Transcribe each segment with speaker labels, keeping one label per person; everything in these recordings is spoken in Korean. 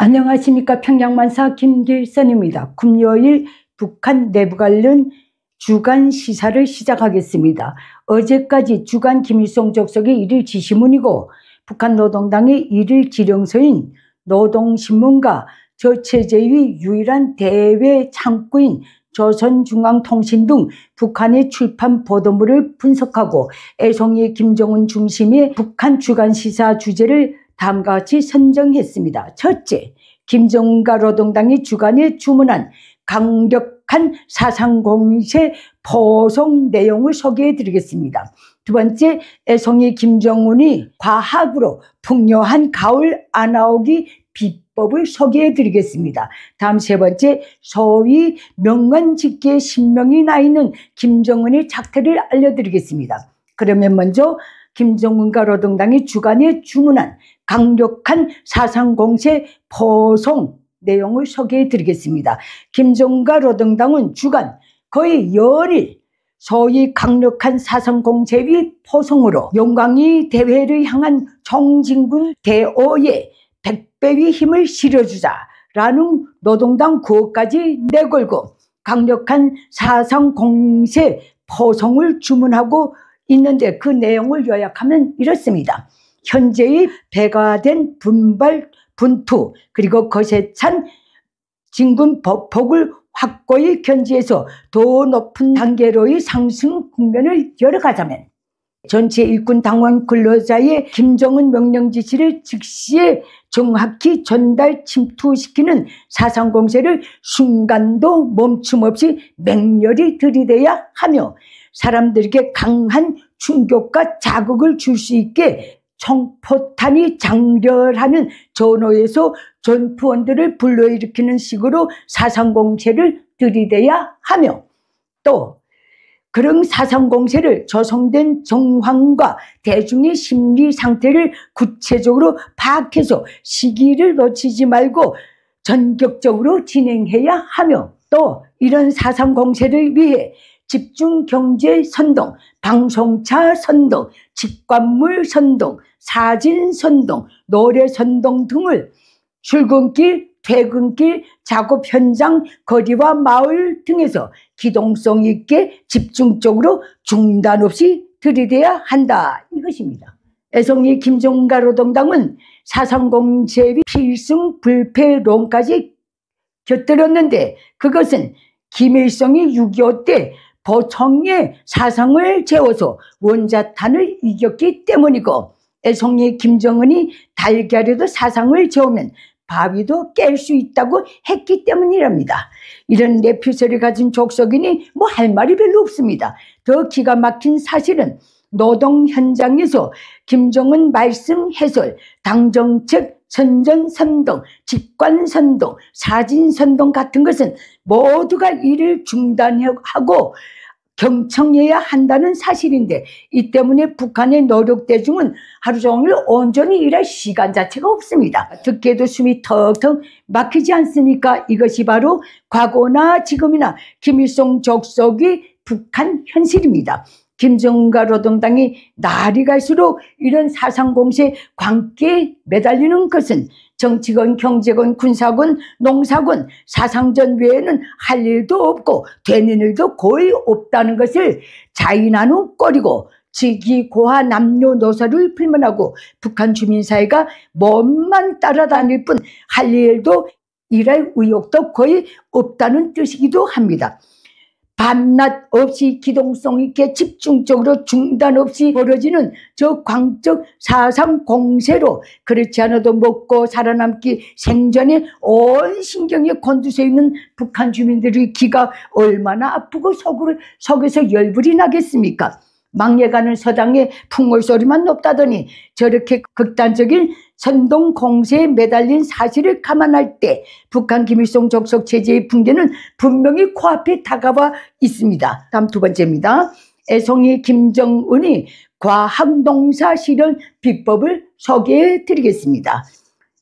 Speaker 1: 안녕하십니까. 평양만사 김길선입니다. 금요일 북한 내부 관련 주간 시사를 시작하겠습니다. 어제까지 주간 김일성 족속의 일일 지시문이고 북한 노동당의 일일 지령서인 노동신문과 저체제의 유일한 대외 창구인 조선중앙통신 등 북한의 출판 보도물을 분석하고 애송이 김정은 중심의 북한 주간 시사 주제를 다음과 같이 선정했습니다. 첫째, 김정은과 노동당이 주간에 주문한 강력한 사상공세 포송 내용을 소개해드리겠습니다. 두 번째, 애송이 김정은이 과학으로 풍요한 가을 안 나오기 비법을 소개해드리겠습니다. 다음 세 번째, 소위 명언직계에 신명이 나 있는 김정은의 작태를 알려드리겠습니다. 그러면 먼저 김정은과 노동당이 주간에 주문한 강력한 사상공세 포송 내용을 소개해 드리겠습니다. 김정은과 노동당은 주간 거의 열일 소위 강력한 사상공세의 포송으로 용광이 대회를 향한 총진군 대오에 100배의 힘을 실어주자라는 노동당 구호까지 내걸고 강력한 사상공세 포송을 주문하고 있는데 그 내용을 요약하면 이렇습니다. 현재의 배가된 분발, 분투 그리고 거세 찬 진군 보복을 확고히 견지해서 더 높은 단계로의 상승 국면을 열어가자면 전체 일군 당원 근로자의 김정은 명령 지시를 즉시에 정확히 전달 침투시키는 사상공세를 순간도 멈춤 없이 맹렬히 들이대야 하며 사람들에게 강한 충격과 자극을 줄 수 있게 총포탄이 장렬하는 전호에서 전투원들을 불러일으키는 식으로 사상공세를 들이대야 하며 또 그런 사상공세를 조성된 정황과 대중의 심리 상태를 구체적으로 파악해서 시기를 놓치지 말고 전격적으로 진행해야 하며 또 이런 사상공세를 위해 집중경제 선동, 방송차 선동, 직관물 선동, 사진 선동, 노래 선동 등을 출근길, 퇴근길, 작업 현장, 거리와 마을 등에서 기동성 있게 집중적으로 중단 없이 들이대야 한다. 이것입니다. 애송이 김정은과 노동당은 사상공세의 필승 불패론까지 곁들였는데 그것은 김일성이 6.25 때 보청의 사상을 재워서 원자탄을 이겼기 때문이고 애송이 김정은이 달걀에도 사상을 재우면 바위도 깰 수 있다고 했기 때문이랍니다. 이런 내피설을 가진 족속이니 뭐 할 말이 별로 없습니다. 더 기가 막힌 사실은 노동 현장에서 김정은 말씀 해설, 당정책, 선전선동, 직관선동, 사진선동 같은 것은 모두가 일을 중단하고 경청해야 한다는 사실인데 이 때문에 북한의 노력 대중은 하루 종일 온전히 일할 시간 자체가 없습니다. 듣기에도 숨이 턱턱 막히지 않습니까? 이것이 바로 과거나 지금이나 김일성 족속의 북한 현실입니다. 김정은과 노동당이 날이 갈수록 이런 사상공세 광기에 매달리는 것은 정치권, 경제권, 군사권, 농사권, 사상전 외에는 할 일도 없고 되는 일도 거의 없다는 것을 자인하는 꼴이고 직위고하 남녀노소를 불문하고 북한 주민사회가 몸만 따라다닐 뿐 할 일도 일할 의욕도 거의 없다는 뜻이기도 합니다. 밤낮 없이 기동성 있게 집중적으로 중단 없이 벌어지는 저 광적 사상 공세로 그렇지 않아도 먹고 살아남기 생존에 온 신경이 곤두서 있는 북한 주민들의 기가 얼마나 아프고 속에서 열불이 나겠습니까? 망해가는 서당에 풍월소리만 높다더니 저렇게 극단적인 선동 공세에 매달린 사실을 감안할 때 북한 김일성 족속 체제의 붕괴는 분명히 코앞에 다가와 있습니다. 다음 두 번째입니다. 애송이 김정은이 과학농사 실현 비법을 소개해 드리겠습니다.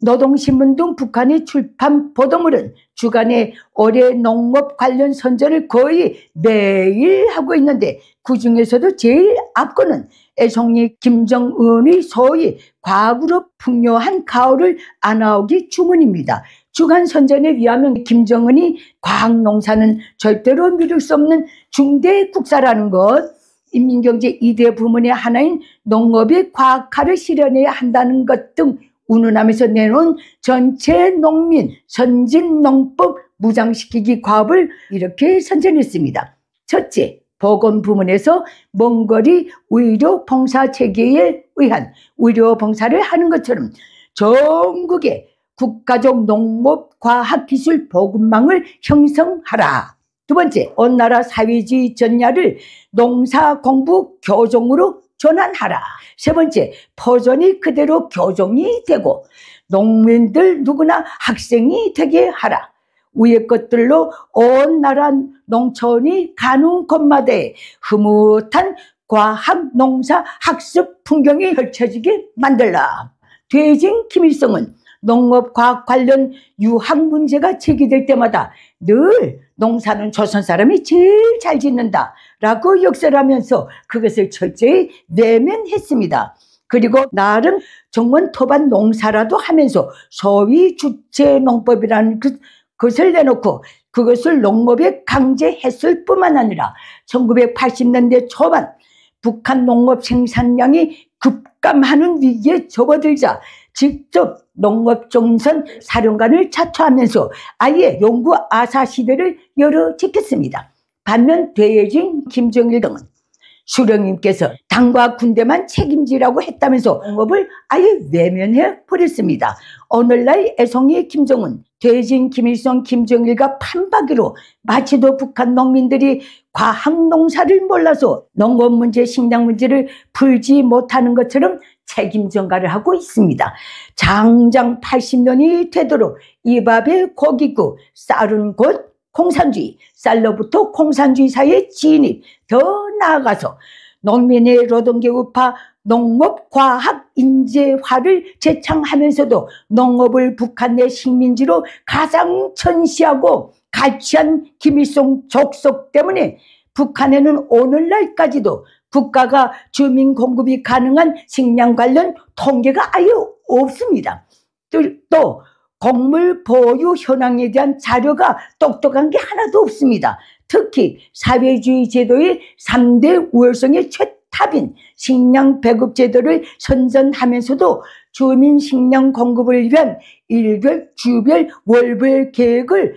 Speaker 1: 노동신문 등 북한의 출판 보도물은 주간에 올해 농업 관련 선전을 거의 매일 하고 있는데 그중에서도 제일 앞거는 애송이 김정은의 소위 과구로 풍요한 가을을 안아오기 주문입니다. 주간 선전에 의하면 김정은이 과학농사는 절대로 미룰 수 없는 중대 국사라는 것, 인민경제 2대 부문의 하나인 농업의 과학화를 실현해야 한다는 것 등 운운하면서 내놓은 전체 농민 선진농법 무장시키기 과업을 이렇게 선전했습니다. 첫째, 보건 부문에서 먼거리 의료봉사체계에 의한 의료봉사를 하는 것처럼 전국에 국가적 농업과학기술 보급망을 형성하라. 두 번째, 온 나라 사회주의 전야를 농사공부 교종으로 전환하라. 세 번째, 포전이 그대로 교종이 되고 농민들 누구나 학생이 되게 하라. 위의 것들로 온 나라 농촌이 가는 곳마다에 흐뭇한 과학 농사 학습 풍경이 펼쳐지게 만들라. 퇴진 김일성은 농업과학 관련 유학 문제가 제기될 때마다 늘 농사는 조선 사람이 제일 잘 짓는다 라고 역설하면서 그것을 철저히 외면했습니다. 그리고 나름 정원 토반 농사라도 하면서 소위 주체농법이라는 것을 내놓고 그것을 농업에 강제했을 뿐만 아니라 1980년대 초반 북한 농업 생산량이 급감하는 위기에 접어들자 직접 농업종선 사령관을 차출하면서 아예 연구 아사 시대를 열어제꼈습니다. 반면 퇴진 김정일 등은 수령님께서 당과 군대만 책임지라고 했다면서 농업을 아예 외면해 버렸습니다. 오늘날 애송이 김정은, 퇴진 김일성, 김정일과 판박이로 마치도 북한 농민들이 과학농사를 몰라서 농업 문제, 식량 문제를 풀지 못하는 것처럼 책임 전가를 하고 있습니다. 장장 80년이 되도록 이 밥에 고기고 쌀은 곧 공산주의, 쌀로부터 공산주의 사회의 진입, 더 나아가서 농민의 노동계급화, 농업과학 인재화를 제창하면서도 농업을 북한 내 식민지로 가장 천시하고 갈취한 김일성 족속 때문에 북한에는 오늘날까지도 국가가 주민 공급이 가능한 식량 관련 통계가 아예 없습니다. 또 곡물 보유 현황에 대한 자료가 똑똑한 게 하나도 없습니다. 특히 사회주의 제도의 3대 우월성의 최탑인 식량 배급 제도를 선전하면서도 주민 식량 공급을 위한 일별, 주별, 월별 계획을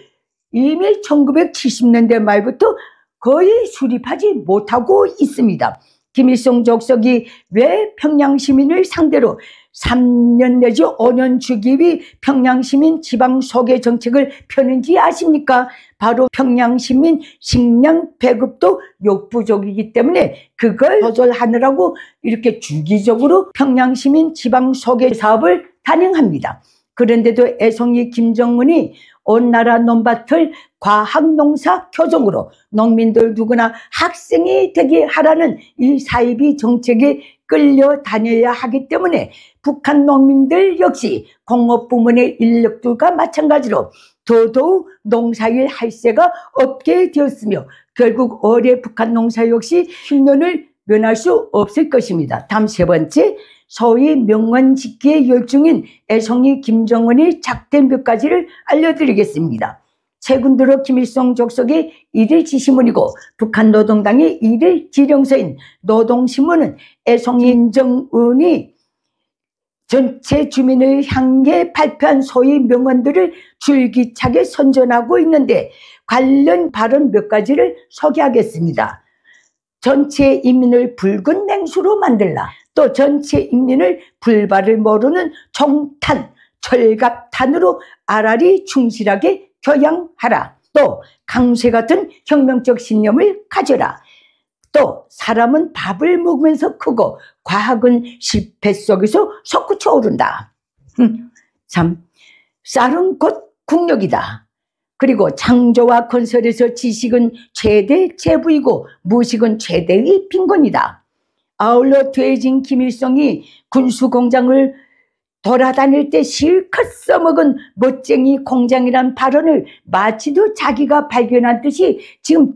Speaker 1: 이미 1970년대 말부터 거의 수립하지 못하고 있습니다. 김일성 족속이 왜 평양시민을 상대로 3년 내지 5년 주기위 평양시민 지방소개 정책을 펴는지 아십니까? 바로 평양시민 식량 배급도 역부족이기 때문에 그걸 조절하느라고 이렇게 주기적으로 평양시민 지방소개 사업을 단행합니다. 그런데도 애송이 김정은이 온 나라 논밭을 과학농사 교정으로 농민들 누구나 학생이 되게 하라는 이 사이비 정책에 끌려다녀야 하기 때문에 북한 농민들 역시 공업부문의 인력들과 마찬가지로 더더욱 농사일 할 새가 없게 되었으며 결국 올해 북한 농사 역시 흉년을 면할 수 없을 것입니다. 다음 세 번째, 소위 명원 짓기에 열중인 애송이 김정은의 작된 몇 가지를 알려드리겠습니다. 최근 들어 김일성 족속의 일일 지시문이고 북한 노동당의 일일 지령서인 노동신문은 애송이 김정은이 전체 주민을 향해 발표한 소위 명언들을 줄기차게 선전하고 있는데 관련 발언 몇 가지를 소개하겠습니다. 전체 인민을 붉은 냉수로 만들라. 또 전체 인민을 불발을 모르는 총탄, 철갑탄으로 아라리 충실하게 교양하라. 또 강쇠 같은 혁명적 신념을 가져라. 또 사람은 밥을 먹으면서 크고 과학은 실패 속에서 솟구쳐 오른다. 참, 쌀은 곧 국력이다. 그리고 창조와 건설에서 지식은 최대 재부이고 무식은 최대의 빈곤이다. 아울러 퇴진 김일성이 군수공장을 돌아다닐 때 실컷 써먹은 멋쟁이 공장이란 발언을 마치도 자기가 발견한 듯이 지금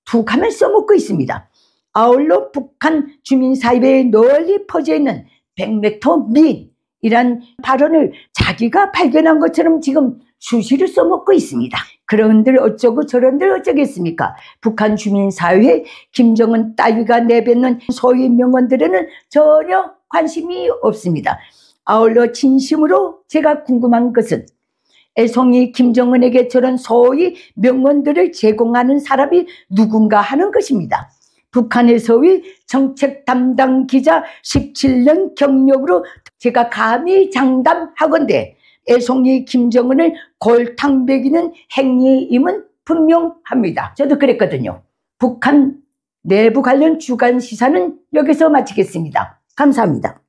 Speaker 1: 북한을 써먹고 있습니다. 아울러 북한 주민 사이에 널리 퍼져 있는 100m 미인이란 발언을 자기가 발견한 것처럼 지금 수시로 써먹고 있습니다. 그런들 어쩌고 저런들 어쩌겠습니까? 북한 주민 사회에 김정은 따위가 내뱉는 소위 명언들에는 전혀 관심이 없습니다. 아울러 진심으로 제가 궁금한 것은 애송이 김정은에게 저런 소위 명언들을 제공하는 사람이 누군가 하는 것입니다. 북한에서의 정책 담당 기자 17년 경력으로 제가 감히 장담하건대 애송이 김정은을 골탕 먹이는 행위임은 분명합니다. 저도 그랬거든요. 북한 내부 관련 주간 시사는 여기서 마치겠습니다. 감사합니다.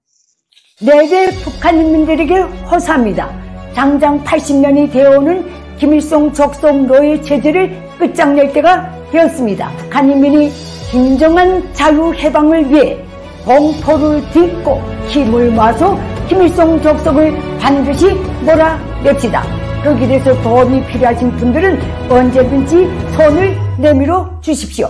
Speaker 1: 내외 북한인민들에게 호소합니다. 당장 80년이 되어오는 김일성 적성 노예 체제를 끝장낼 때가 되었습니다. 북한인민이 진정한 자유해방을 위해 공포를 딛고 힘을 모아서 김일성 적성을 반드시 몰아냅시다. 그 길에서 도움이 필요하신 분들은 언제든지 손을 내밀어 주십시오.